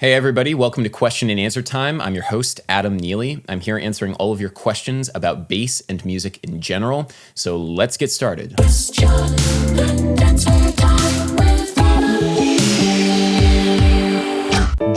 Hey everybody, welcome to Question and Answer Time. I'm your host, Adam Neely. I'm here answering all of your questions about bass and music in general. So let's get started. Question and Answer Time with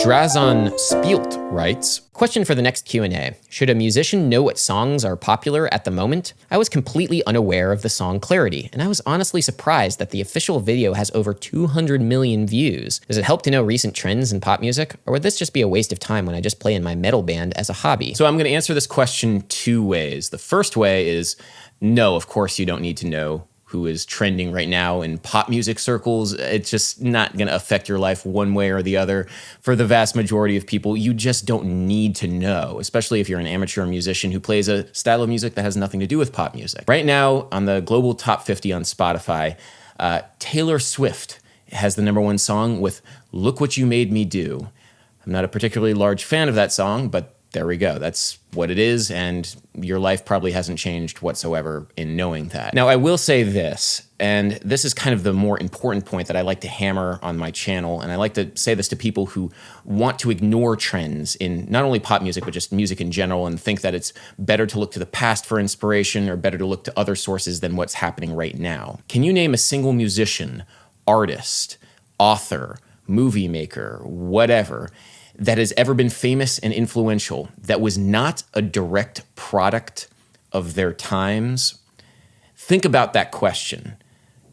Drazon Spielt writes, question for the next Q&A. Should a musician know what songs are popular at the moment? I was completely unaware of the song Clarity, and I was honestly surprised that the official video has over 200 million views. Does it help to know recent trends in pop music, or would this just be a waste of time when I just play in my metal band as a hobby? So I'm going to answer this question two ways. The first way is, no, of course you don't need to know who is trending right now in pop music circles. It's just not going to affect your life one way or the other. For the vast majority of people, you just don't need to know, especially if you're an amateur musician who plays a style of music that has nothing to do with pop music. Right now, on the global top 50 on Spotify, Taylor Swift has the #1 song with Look What You Made Me Do. I'm not a particularly large fan of that song, but there we go. That's what it is, and your life probably hasn't changed whatsoever in knowing that. Now, I will say this, and this is kind of the more important point that I like to hammer on my channel, and I like to say this to people who want to ignore trends in not only pop music, but just music in general, and think that it's better to look to the past for inspiration or better to look to other sources than what's happening right now. Can you name a single musician, artist, author, movie maker, whatever, that has ever been famous and influential that was not a direct product of their times? Think about that question.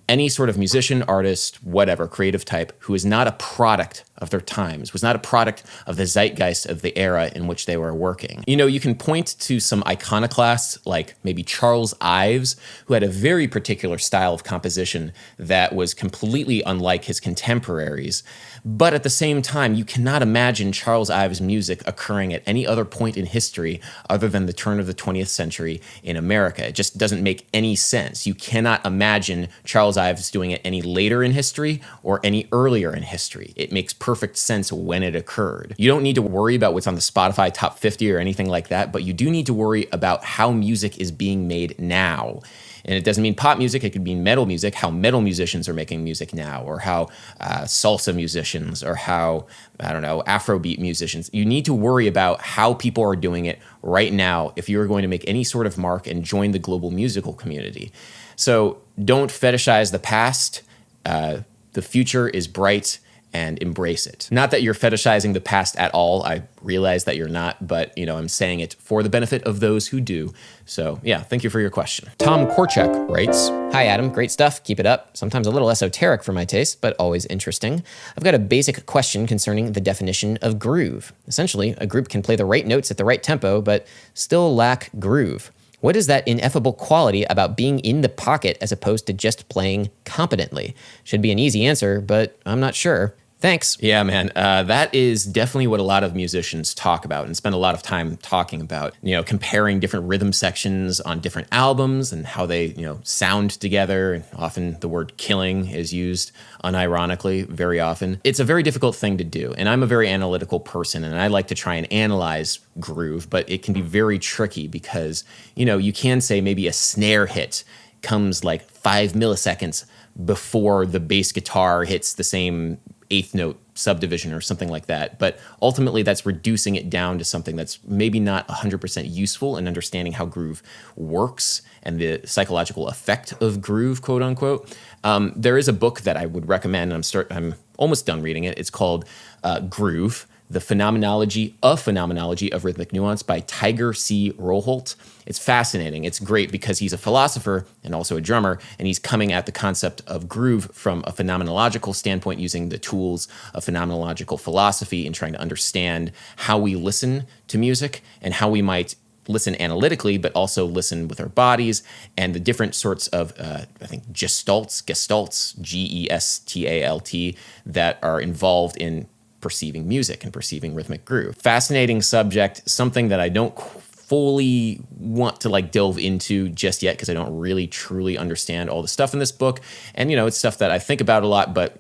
Any sort of musician, artist, whatever, creative type, who is not a product of their times, was not a product of the zeitgeist of the era in which they were working. You know, you can point to some iconoclasts like maybe Charles Ives, who had a very particular style of composition that was completely unlike his contemporaries. But at the same time, you cannot imagine Charles Ives' music occurring at any other point in history other than the turn of the 20th century in America. It just doesn't make any sense. You cannot imagine Charles Ives doing it any later in history or any earlier in history. It makes perfect sense when it occurred. You don't need to worry about what's on the Spotify top 50 or anything like that, but you do need to worry about how music is being made now. And it doesn't mean pop music, it could mean metal music, how metal musicians are making music now, or how salsa musicians, or how, I don't know, Afrobeat musicians. You need to worry about how people are doing it right now if you're going to make any sort of mark and join the global musical community. So don't fetishize the past. The future is bright, and embrace it. Not that you're fetishizing the past at all. I realize that you're not, but I'm saying it for the benefit of those who do. So yeah, thank you for your question. Tom Korchak writes, hi Adam, great stuff, keep it up. Sometimes a little esoteric for my taste, but always interesting. I've got a basic question concerning the definition of groove. Essentially, a group can play the right notes at the right tempo, but still lack groove. What is that ineffable quality about being in the pocket as opposed to just playing competently? Should be an easy answer, but I'm not sure. Thanks. Yeah, man. That is definitely what a lot of musicians talk about and spend a lot of time talking about, comparing different rhythm sections on different albums and how they, sound together. And often the word killing is used unironically very often. It's a very difficult thing to do. And I'm a very analytical person and I like to try and analyze groove, but it can be very tricky because, you can say maybe a snare hit comes like 5 milliseconds before the bass guitar hits the same eighth note subdivision or something like that. But ultimately that's reducing it down to something that's maybe not 100% useful in understanding how groove works and the psychological effect of groove, quote unquote. There is a book that I would recommend. I'm almost done reading it. It's called Groove, The Phenomenology of Rhythmic Nuance by Tiger C. Roholt. It's fascinating. It's great because he's a philosopher and also a drummer, and he's coming at the concept of groove from a phenomenological standpoint using the tools of phenomenological philosophy and trying to understand how we listen to music and how we might listen analytically, but also listen with our bodies and the different sorts of, gestalts, G-E-S-T-A-L-T, that are involved in perceiving music and perceiving rhythmic groove. Fascinating subject, something that I don't fully want to delve into just yet because I don't really truly understand all the stuff in this book. And, it's stuff that I think about a lot, but,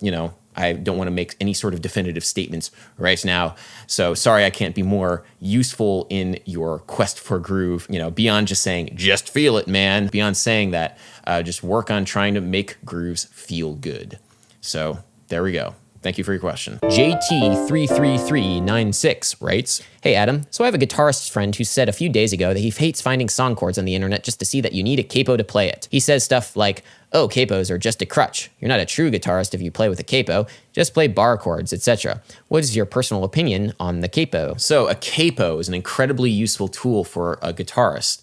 I don't want to make any sort of definitive statements right now. So sorry, I can't be more useful in your quest for groove, beyond just saying, just feel it, man. Beyond saying that, just work on trying to make grooves feel good. So there we go. Thank you for your question. JT33396 writes, "Hey Adam, so I have a guitarist friend who said a few days ago that he hates finding song chords on the internet just to see that you need a capo to play it. He says stuff like, oh, capos are just a crutch. You're not a true guitarist if you play with a capo. Just play bar chords, etc. What is your personal opinion on the capo?" So a capo is an incredibly useful tool for a guitarist.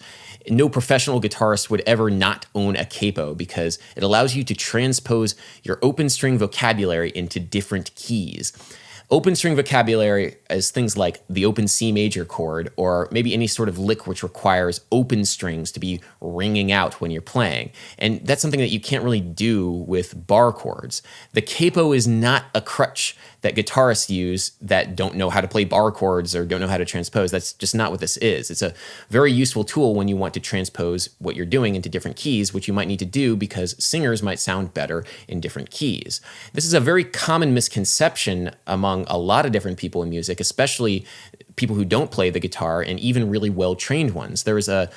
No professional guitarist would ever not own a capo because it allows you to transpose your open string vocabulary into different keys. Open string vocabulary is things like the open C major chord, or maybe any sort of lick which requires open strings to be ringing out when you're playing. And that's something that you can't really do with bar chords. The capo is not a crutch that guitarists use that don't know how to play bar chords or don't know how to transpose. That's just not what this is. It's a very useful tool when you want to transpose what you're doing into different keys, which you might need to do because singers might sound better in different keys. This is a very common misconception among a lot of different people in music, especially people who don't play the guitar and even really well-trained ones. There was a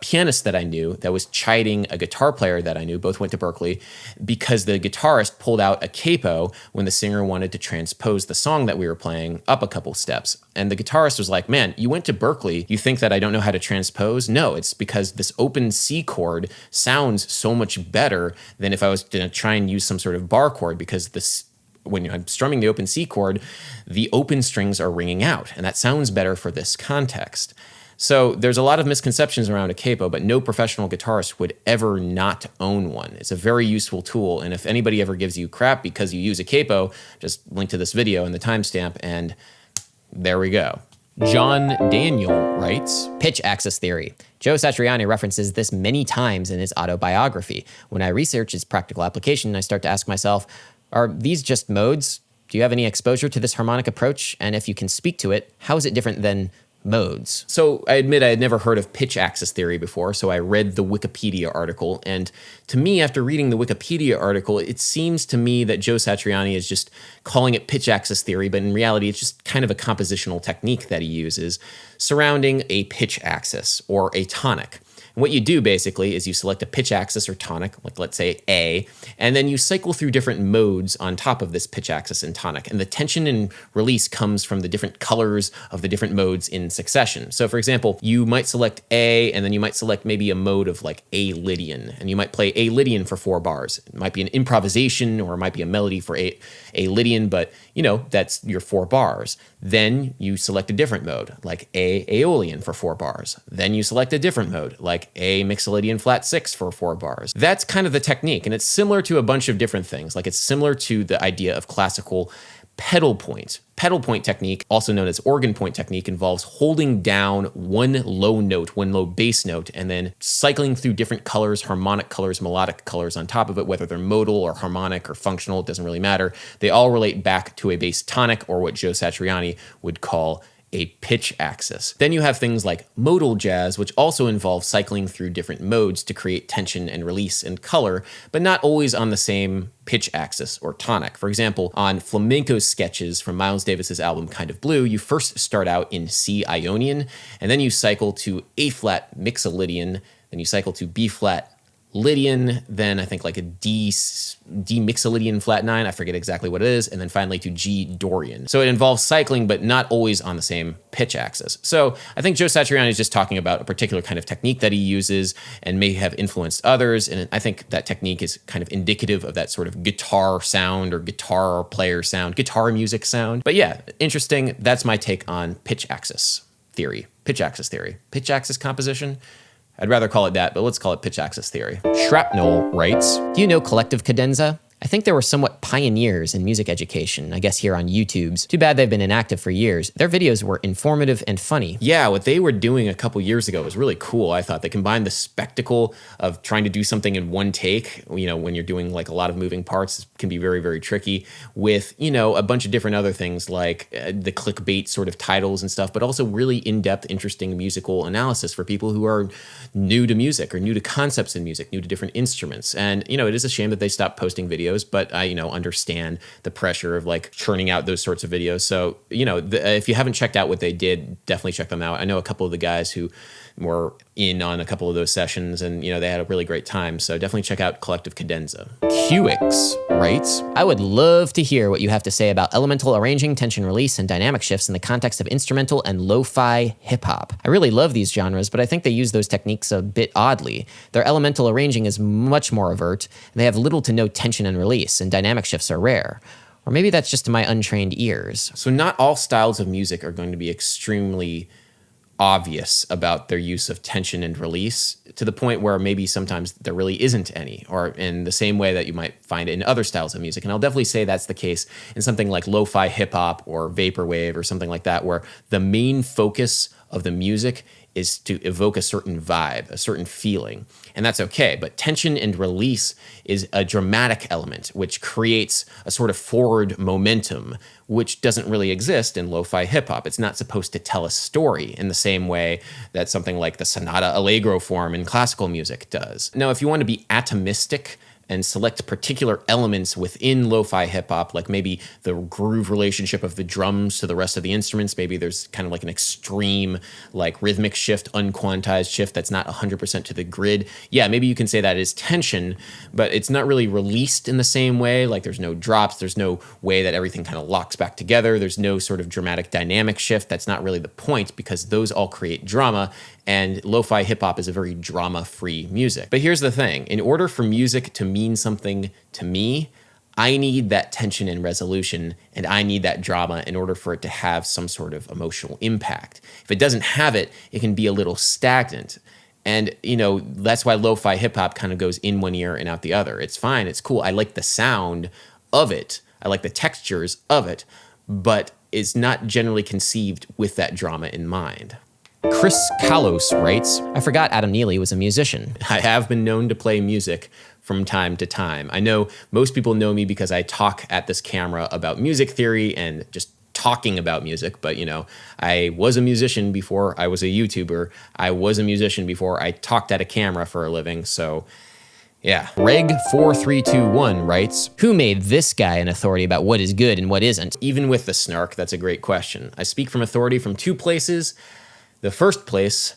pianist that I knew that was chiding a guitar player that I knew, both went to Berklee, because the guitarist pulled out a capo when the singer wanted to transpose the song that we were playing up a couple steps. And the guitarist was like, man, you went to Berklee, you think that I don't know how to transpose? No, it's because this open C chord sounds so much better than if I was going to try and use some sort of bar chord, because when I'm strumming the open C chord, the open strings are ringing out, and that sounds better for this context. So there's a lot of misconceptions around a capo, but no professional guitarist would ever not own one. It's a very useful tool, and if anybody ever gives you crap because you use a capo, just link to this video and the timestamp, and there we go. John Daniel writes, "Pitch axis theory. Joe Satriani references this many times in his autobiography. When I research its practical application, I start to ask myself, are these just modes? Do you have any exposure to this harmonic approach? And if you can speak to it, how is it different than modes?" So I admit I had never heard of pitch axis theory before, so I read the Wikipedia article. And to me, after reading the Wikipedia article, it seems to me that Joe Satriani is just calling it pitch axis theory, but in reality, it's just kind of a compositional technique that he uses surrounding a pitch axis or a tonic. And what you do basically is you select a pitch axis or tonic, like let's say A, and then you cycle through different modes on top of this pitch axis and tonic. And the tension and release comes from the different colors of the different modes in succession. So for example, you might select A, and then you might select maybe a mode of like A Lydian, and you might play A Lydian for 4 bars. It might be an improvisation, or it might be a melody for A Lydian, but you know, that's your 4 bars. Then you select a different mode, like A Aeolian for 4 bars. Then you select a different mode, like A Mixolydian flat 6 for 4 bars. That's kind of the technique, and it's similar to a bunch of different things. Like it's similar to the idea of classical pedal point. Pedal point technique, also known as organ point technique, involves holding down one low note, one low bass note, and then cycling through different colors, harmonic colors, melodic colors on top of it, whether they're modal or harmonic or functional, it doesn't really matter. They all relate back to a bass tonic, or what Joe Satriani would call a pitch axis. Then you have things like modal jazz, which also involve cycling through different modes to create tension and release and color, but not always on the same pitch axis or tonic. For example, on Flamenco Sketches from Miles Davis's album Kind of Blue, you first start out in C Ionian, and then you cycle to A flat Mixolydian, then you cycle to B flat Lydian, then I think like a D Mixolydian flat 9, I forget exactly what it is, and then finally to G Dorian. So it involves cycling, but not always on the same pitch axis. So I think Joe Satriani is just talking about a particular kind of technique that he uses and may have influenced others, and I think that technique is kind of indicative of that sort of guitar sound or guitar player sound, guitar music sound. But yeah, interesting. That's my take on pitch axis theory. Pitch axis theory. Pitch axis composition? I'd rather call it that, but let's call it pitch axis theory. Shrapnel writes, "Do you know collective cadenza? I think they were somewhat pioneers in music education, I guess here on YouTube's. Too bad they've been inactive for years. Their videos were informative and funny." Yeah, what they were doing a couple years ago was really cool, I thought. They combined the spectacle of trying to do something in one take, you know, when you're doing like a lot of moving parts, it can be very, very tricky, with, you know, a bunch of different other things like the clickbait sort of titles and stuff, but also really in-depth, interesting musical analysis for people who are new to music or new to concepts in music, new to different instruments. And, you know, it is a shame that they stopped posting videos, but I, you know, understand the pressure of like churning out those sorts of videos. So, you know, if you haven't checked out what they did, definitely check them out. I know a couple of the guys who were in on a couple of those sessions, and they had a really great time. So definitely check out Collective Cadenza. Cuix writes, I would love to hear what you have to say about elemental arranging, tension release, and dynamic shifts in the context of instrumental and lo-fi hip-hop. I really love these genres, but I think they use those techniques a bit oddly. Their elemental arranging is much more overt, and they have little to no tension and release, and dynamic shifts are rare. Or maybe that's just to my untrained ears. So not all styles of music are going to be extremely obvious about their use of tension and release, to the point where maybe sometimes there really isn't any, or in the same way that you might find it in other styles of music. And I'll definitely say that's the case in something like lo-fi hip-hop or vaporwave or something like that, where the main focus of the music is to evoke a certain vibe, a certain feeling. And that's okay, but tension and release is a dramatic element which creates a sort of forward momentum, which doesn't really exist in lo-fi hip-hop. It's not supposed to tell a story in the same way that something like the sonata allegro form in classical music does. Now, if you want to be atomistic and select particular elements within lo-fi hip-hop, like maybe the groove relationship of the drums to the rest of the instruments. Maybe there's kind of like an extreme, like rhythmic shift, unquantized shift that's not 100% to the grid. Yeah, maybe you can say that is tension, but it's not really released in the same way. Like there's no drops, there's no way that everything kind of locks back together. There's no sort of dramatic dynamic shift. That's not really the point, because those all create drama, and lo-fi hip-hop is a very drama-free music. But here's the thing. In order for music to mean something to me, I need that tension and resolution, and I need that drama in order for it to have some sort of emotional impact. If it doesn't have it, it can be a little stagnant. And, that's why lo-fi hip-hop kind of goes in one ear and out the other. It's fine, it's cool. I like the sound of it. I like the textures of it, but it's not generally conceived with that drama in mind. Kalos writes, I forgot Adam Neely was a musician. I have been known to play music from time to time. I know most people know me because I talk at this camera about music theory and just talking about music, but I was a musician before I was a YouTuber. I was a musician before I talked at a camera for a living, so yeah. Reg4321 writes, who made this guy an authority about what is good and what isn't? Even with the snark, that's a great question. I speak from authority from two places. The first place,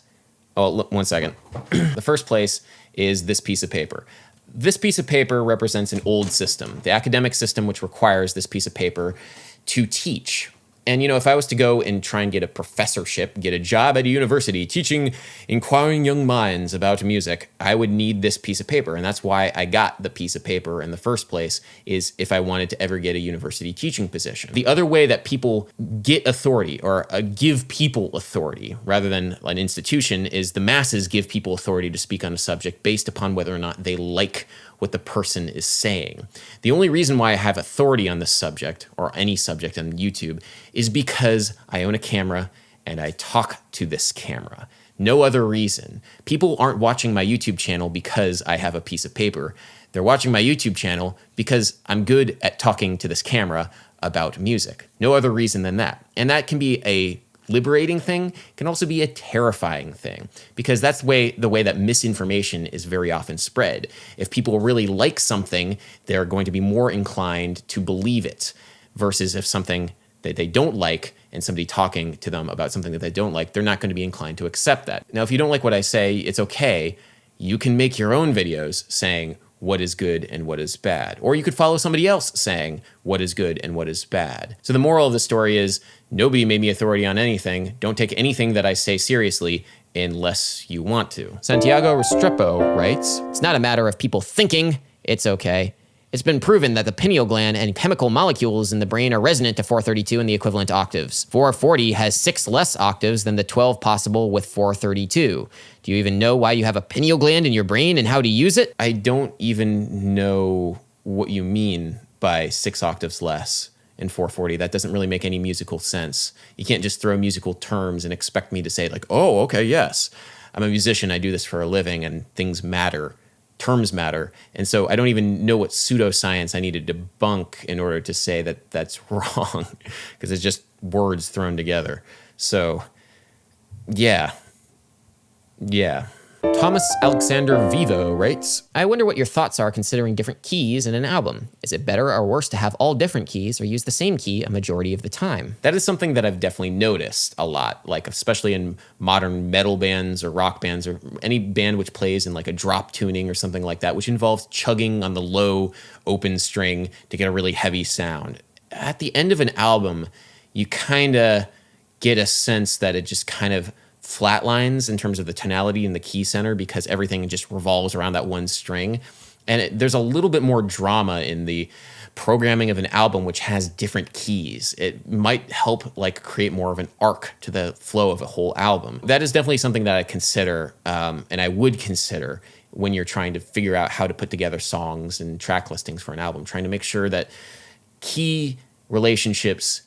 one second. The first place is this piece of paper. This piece of paper represents an old system, the academic system, which requires this piece of paper to teach. And, if I was to go and try and get a professorship, get a job at a university teaching inquiring young minds about music, I would need this piece of paper. And that's why I got the piece of paper in the first place, is if I wanted to ever get a university teaching position. The other way that people get authority, or give people authority rather than an institution, is the masses give people authority to speak on a subject based upon whether or not they like what the person is saying. The only reason why I have authority on this subject, or any subject on YouTube, is because I own a camera and I talk to this camera. No other reason. People aren't watching my YouTube channel because I have a piece of paper. They're watching my YouTube channel because I'm good at talking to this camera about music. No other reason than that. And that can be a liberating thing, can also be a terrifying thing, because that's the way that misinformation is very often spread. If people really like something, they're going to be more inclined to believe it, versus if something that they don't like and somebody talking to them about something that they don't like, they're not going to be inclined to accept that. Now, if you don't like what I say, it's okay. You can make your own videos saying what is good and what is bad. Or you could follow somebody else saying what is good and what is bad. So the moral of the story is, nobody made me authority on anything. Don't take anything that I say seriously unless you want to. SANTIAGO RESTREPO writes, it's not a matter of people thinking it's okay. It's been proven that the pineal gland and chemical molecules in the brain are resonant to 432 in the equivalent octaves. 440 has 6 less octaves than the 12 possible with 432. Do you even know why you have a pineal gland in your brain and how to use it? I don't even know what you mean by 6 octaves less in 440. That doesn't really make any musical sense. You can't just throw musical terms and expect me to say like, oh, okay, yes. I'm a musician, I do this for a living, and things matter. Terms matter. And so I don't even know what pseudoscience I need to debunk in order to say that that's wrong, because it's just words thrown together. So, yeah. ThomasAleksanderVEVO writes, I wonder what your thoughts are considering different keys in an album. Is it better or worse to have all different keys or use the same key a majority of the time? That is something that I've definitely noticed a lot, like especially in modern metal bands or rock bands or any band which plays in like a drop tuning or something like that, which involves chugging on the low open string to get a really heavy sound. At the end of an album, you kind of get a sense that it just kind of flatlines in terms of the tonality and the key center because everything just revolves around that one string. And there's a little bit more drama in the programming of an album which has different keys. It might help like create more of an arc to the flow of a whole album. That is definitely something that I consider, and I would consider when you're trying to figure out how to put together songs and track listings for an album, trying to make sure that key relationships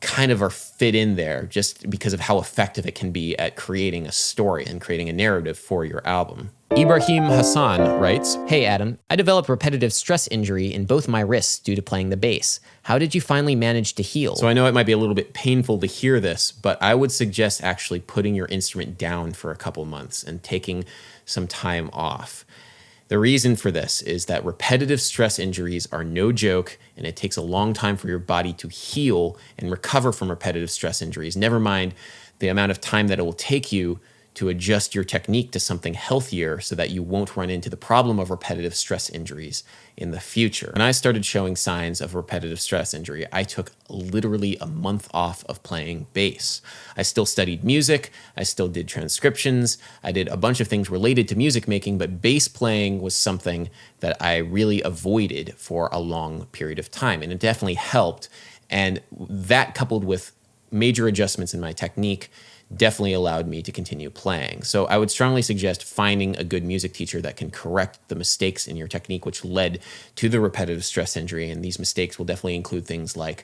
kind of are fit in there just because of how effective it can be at creating a story and creating a narrative for your album. Ibrahim Hassan writes, Hey Adam, I developed repetitive stress injury in both my wrists due to playing the bass. How did you finally manage to heal? So I know it might be a little bit painful to hear this, but I would suggest actually putting your instrument down for a couple months and taking some time off. The reason for this is that repetitive stress injuries are no joke, and it takes a long time for your body to heal and recover from repetitive stress injuries. Never mind the amount of time that it will take you to adjust your technique to something healthier so that you won't run into the problem of repetitive stress injuries in the future. When I started showing signs of repetitive stress injury, I took literally a month off of playing bass. I still studied music, I still did transcriptions, I did a bunch of things related to music making, but bass playing was something that I really avoided for a long period of time, and it definitely helped. And that coupled with major adjustments in my technique definitely allowed me to continue playing. So I would strongly suggest finding a good music teacher that can correct the mistakes in your technique which led to the repetitive stress injury. And these mistakes will definitely include things like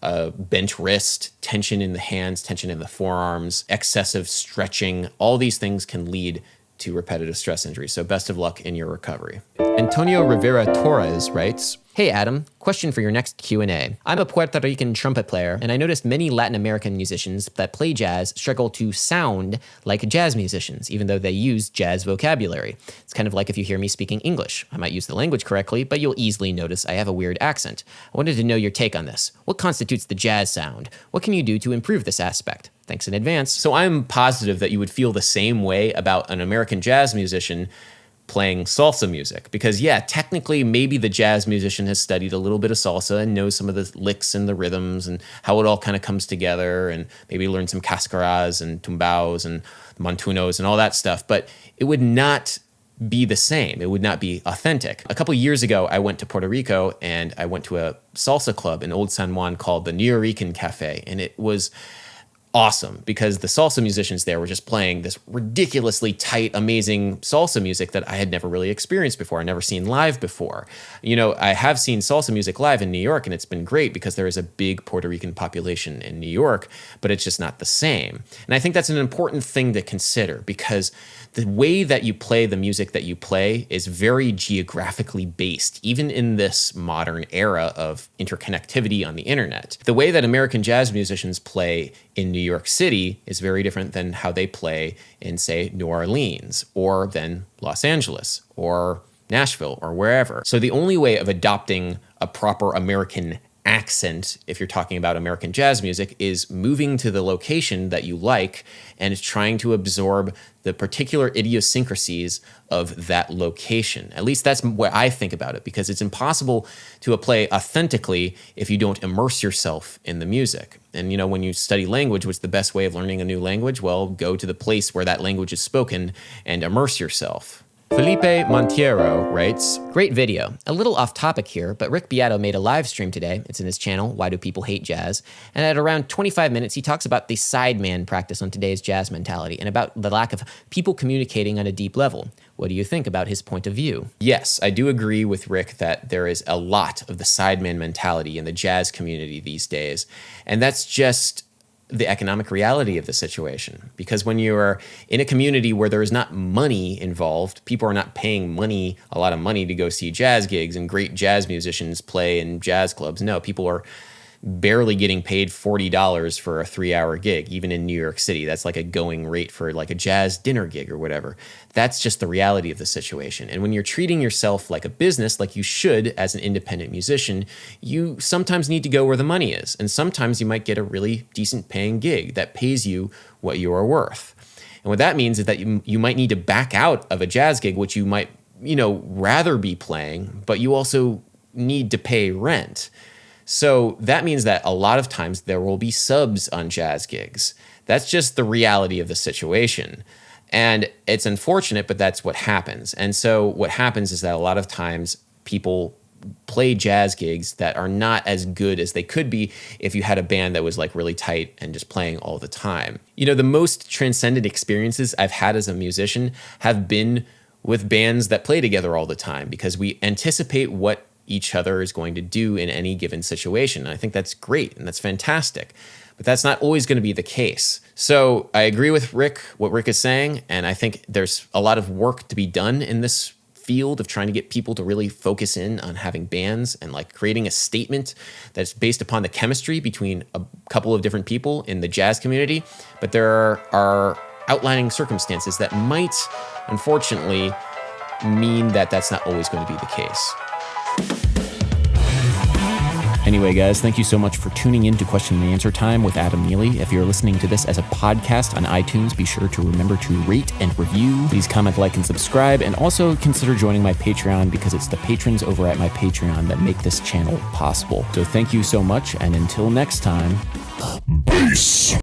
bent wrist, tension in the hands, tension in the forearms, excessive stretching. All these things can lead to repetitive stress injury. So best of luck in your recovery. Antonio Rivera Torres writes, Hey Adam, question for your next Q&A. I'm a Puerto Rican trumpet player, and I noticed many Latin American musicians that play jazz struggle to sound like jazz musicians, even though they use jazz vocabulary. It's kind of like if you hear me speaking English. I might use the language correctly, but you'll easily notice I have a weird accent. I wanted to know your take on this. What constitutes the jazz sound? What can you do to improve this aspect? Thanks in advance. So I'm positive that you would feel the same way about an American jazz musician playing salsa music, because yeah, technically maybe the jazz musician has studied a little bit of salsa and knows some of the licks and the rhythms and how it all kind of comes together, and maybe learn some cascaras and tumbaos and montunos and all that stuff, but it would not be the same. It would not be authentic. A couple years ago, I went to Puerto Rico and I went to a salsa club in Old San Juan called the Nuyorican Cafe, and it was awesome because the salsa musicians there were just playing this ridiculously tight, amazing salsa music that I had never really experienced before. I'd never seen live before. You know, I have seen salsa music live in New York, and it's been great because there is a big Puerto Rican population in New York, but it's just not the same. And I think that's an important thing to consider because the way that you play the music that you play is very geographically based, even in this modern era of interconnectivity on the internet. The way that American jazz musicians play in New York City is very different than how they play in, say, New Orleans, or then Los Angeles, or Nashville, or wherever. So the only way of adopting a proper American accent, if you're talking about American jazz music, is moving to the location that you like and trying to absorb the particular idiosyncrasies of that location. At least that's what I think about it, because it's impossible to play authentically if you don't immerse yourself in the music. And you know, when you study language, what's the best way of learning a new language? Well, go to the place where that language is spoken and immerse yourself. Felipe Monteiro writes, Great video. A little off topic here, but Rick Beato made a live stream today. It's in his channel, Why Do People Hate Jazz? And at around 25 minutes, he talks about the sideman practice on today's jazz mentality and about the lack of people communicating on a deep level. What do you think about his point of view? Yes, I do agree with Rick that there is a lot of the sideman mentality in the jazz community these days. And that's just the economic reality of the situation. Because when you're in a community where there is not money involved, people are not paying a lot of money to go see jazz gigs and great jazz musicians play in jazz clubs. No, people are barely getting paid $40 for a 3-hour gig, even in New York City. That's like a going rate for like a jazz dinner gig or whatever. That's just the reality of the situation. And when you're treating yourself like a business, like you should as an independent musician, you sometimes need to go where the money is. And sometimes you might get a really decent paying gig that pays you what you are worth. And what that means is that you might need to back out of a jazz gig, which you might, rather be playing, but you also need to pay rent. So that means that a lot of times there will be subs on jazz gigs. That's just the reality of the situation. And it's unfortunate, but that's what happens. And so what happens is that a lot of times people play jazz gigs that are not as good as they could be if you had a band that was like really tight and just playing all the time. The most transcendent experiences I've had as a musician have been with bands that play together all the time, because we anticipate what each other is going to do in any given situation. And I think that's great and that's fantastic, but that's not always going to be the case. So I agree with what Rick is saying, and I think there's a lot of work to be done in this field of trying to get people to really focus in on having bands and like creating a statement that's based upon the chemistry between a couple of different people in the jazz community. But there are outlining circumstances that might, unfortunately, mean that that's not always going to be the case. Anyway, guys, thank you so much for tuning in to Question and Answer Time with Adam Neely. If you're listening to this as a podcast on iTunes, be sure to remember to rate and review. Please comment, like, and subscribe, and also consider joining my Patreon, because it's the patrons over at my Patreon that make this channel possible. So thank you so much, and until next time, peace.